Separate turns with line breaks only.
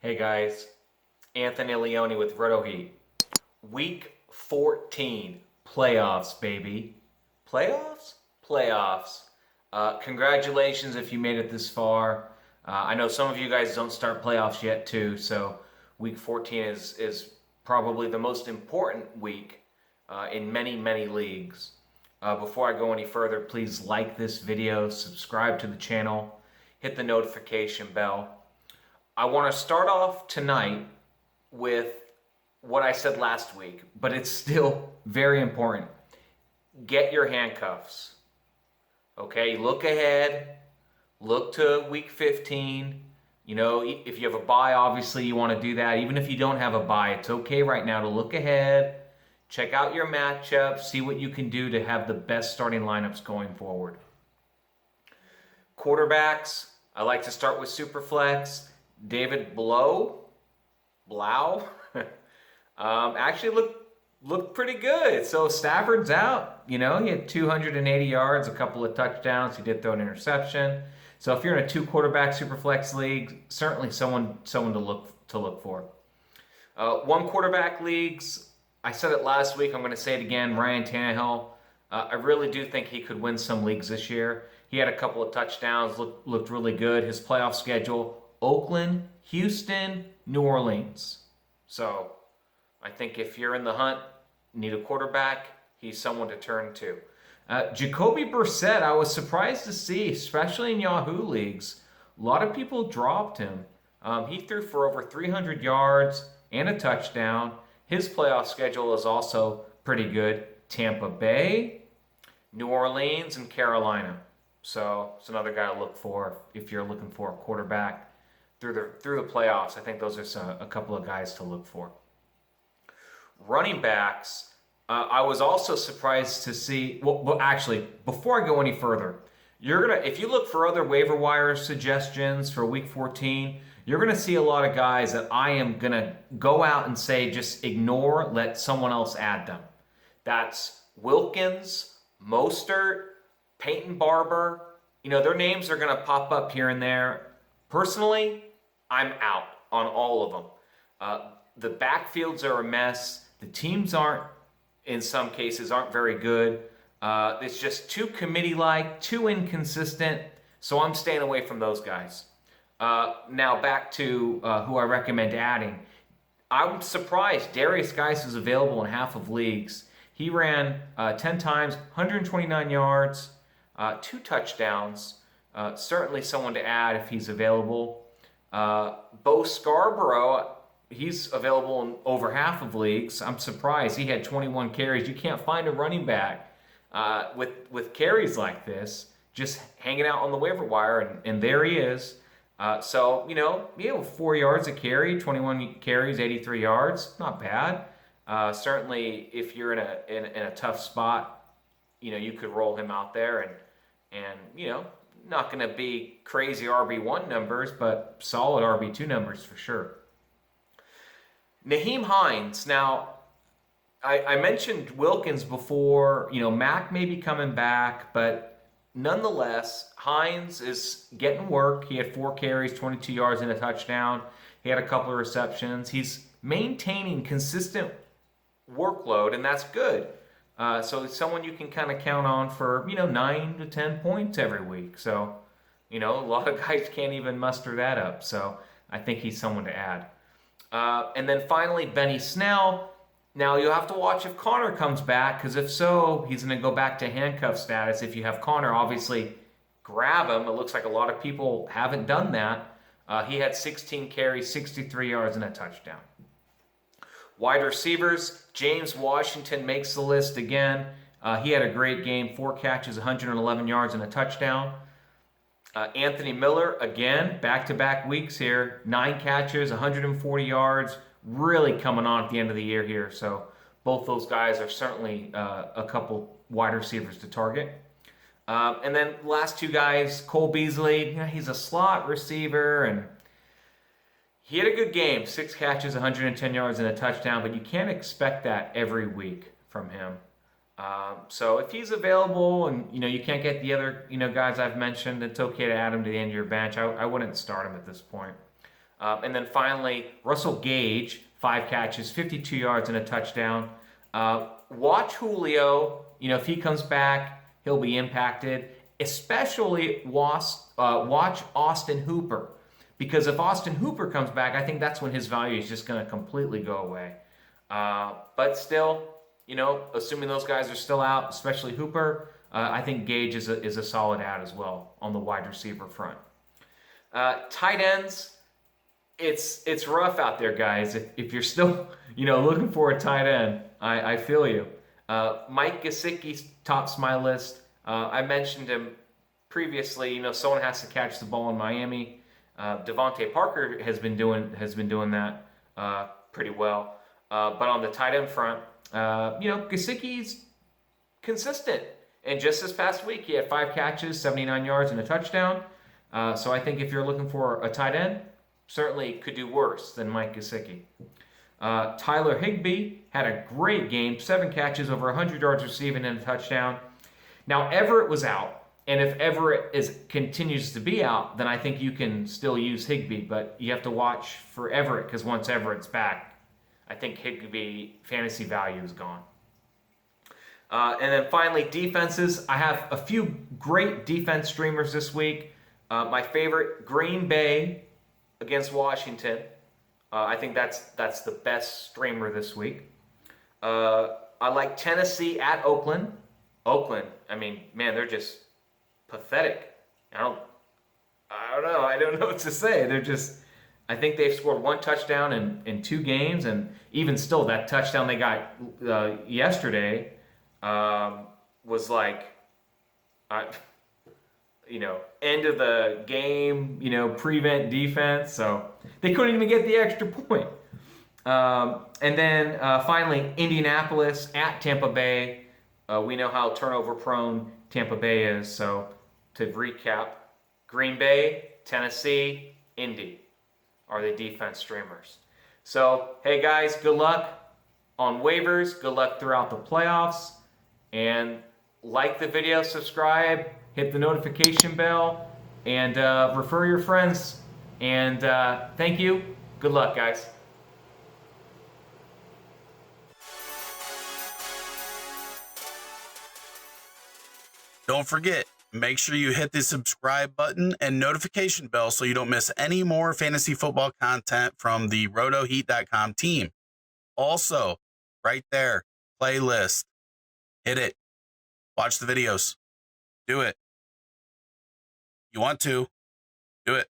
Hey guys, Anthony Leone with RotoHeat. Week 14, playoffs, baby. Playoffs? Playoffs. Congratulations if you made it this far. I know some of you guys don't start playoffs yet too, so week 14 is probably the most important week in many, many leagues. Before I go any further, please like this video, subscribe to the channel, hit the notification bell. I want to start off tonight with what I said last week, but it's still very important. Get your handcuffs. Okay, look ahead. Look to week 15. You know, if you have a bye, obviously you want to do that. Even if you don't have a bye, it's okay right now to look ahead. Check out your matchups. See what you can do to have the best starting lineups going forward. Quarterbacks, I like to start with Superflex. David Blough actually looked pretty good. So Stafford's out. You know, he had 280 yards, a couple of touchdowns. He did throw an interception. So if you're in a 2-quarterback Superflex league, certainly someone to look for. 1-quarterback leagues, I said it last week. I'm going to say it again. Ryan Tannehill. I really do think he could win some leagues this year. He had a couple of touchdowns. Looked really good. His playoff schedule: Oakland, Houston, New Orleans. So I think if you're in the hunt, need a quarterback, he's someone to turn to. Jacoby Brissett, I was surprised to see, especially in Yahoo leagues, a lot of people dropped him. He threw for over 300 yards and a touchdown. His playoff schedule is also pretty good. Tampa Bay, New Orleans, and Carolina. So it's another guy to look for if you're looking for a quarterback through the playoffs. I think those are a couple of guys to look for. Running backs, I was also surprised to see. Well, actually, before I go any further, if you look for other waiver wire suggestions for Week 14, you're gonna see a lot of guys that I am gonna go out and say just ignore, let someone else add them. That's Wilkins, Mostert, Peyton Barber. You know, their names are gonna pop up here and there. Personally, I'm out on all of them. The backfields are a mess. The teams in some cases, aren't very good. It's just too committee-like, too inconsistent. So I'm staying away from those guys. Now back to who I recommend adding. I'm surprised Derrius Guice is available in half of leagues. He ran 10 times, 129 yards, 2 touchdowns. Certainly someone to add if he's available. Bo Scarbrough, he's available in over half of leagues. I'm surprised. He had 21 carries. You can't find a running back with carries like this, just hanging out on the waiver wire, and there he is. So, you know, 4 yards a carry, 21 carries, 83 yards. Not bad. Certainly, if you're in a tough spot, you know, you could roll him out there and you know, not going to be crazy RB1 numbers, but solid RB2 numbers for sure. Nyheim Hines. Now, I mentioned Wilkins before. You know, Mack may be coming back, but nonetheless, Hines is getting work. He had 4 carries, 22 yards, and a touchdown. He had a couple of receptions. He's maintaining consistent workload, and that's good. So it's someone you can kind of count on for, you know, 9 to 10 points every week. So, you know, a lot of guys can't even muster that up. So I think he's someone to add. And then finally, Benny Snell. Now, you'll have to watch if Connor comes back, because if so, he's going to go back to handcuff status. If you have Connor, obviously grab him. It looks like a lot of people haven't done that. He had 16 carries, 63 yards, and a touchdown. Wide receivers, James Washington makes the list again. He had a great game, 4 catches, 111 yards, and a touchdown. Anthony Miller, again, back-to-back weeks here, 9 catches, 140 yards, really coming on at the end of the year here. So both those guys are certainly a couple wide receivers to target. And then last 2 guys, Cole Beasley, you know, he's a slot receiver, and he had a good game, 6 catches, 110 yards, and a touchdown, but you can't expect that every week from him. So if he's available and, you know, you can't get the other, you know, guys I've mentioned, it's okay to add him to the end of your bench. I wouldn't start him at this point. And then finally, Russell Gage, 5 catches, 52 yards, and a touchdown. Watch Julio. If he comes back, he'll be impacted. Especially watch Austin Hooper. Because if Austin Hooper comes back, I think that's when his value is just going to completely go away. But still, assuming those guys are still out, especially Hooper, I think Gage is a solid add as well on the wide receiver front. Tight ends, it's rough out there, guys. If you're still looking for a tight end, I feel you. Mike Gesicki tops my list. I mentioned him previously. Someone has to catch the ball in Miami. Devontae Parker has been doing that pretty well. But on the tight end front, Gesicki's consistent. And just this past week, he had 5 catches, 79 yards, and a touchdown. So I think if you're looking for a tight end, certainly could do worse than Mike Gesicki. Tyler Higbee had a great game, 7 catches, over 100 yards receiving, and a touchdown. Now, Everett was out. And if Everett continues to be out, then I think you can still use Higbee. But you have to watch for Everett, because once Everett's back, I think Higbee fantasy value is gone. And then finally, defenses. I have a few great defense streamers this week. My favorite, Green Bay against Washington. I think that's the best streamer this week. I like Tennessee at Oakland. Oakland, man, they're just pathetic. I don't know. I don't know what to say. I think they've scored 1 touchdown in 2 games, and even still, that touchdown they got yesterday was like, end of the game, prevent defense. So they couldn't even get the extra point. And then finally, Indianapolis at Tampa Bay. We know how turnover prone Tampa Bay is. So to recap, Green Bay, Tennessee, Indy are the defense streamers. So, hey guys, good luck on waivers. Good luck throughout the playoffs. And like the video, subscribe, hit the notification bell, and refer your friends. And thank you. Good luck, guys.
Don't forget, make sure you hit the subscribe button and notification bell so you don't miss any more fantasy football content from the RotoHeat.com team. Also, right there, playlist. Hit it. Watch the videos. Do it. You want to. Do it.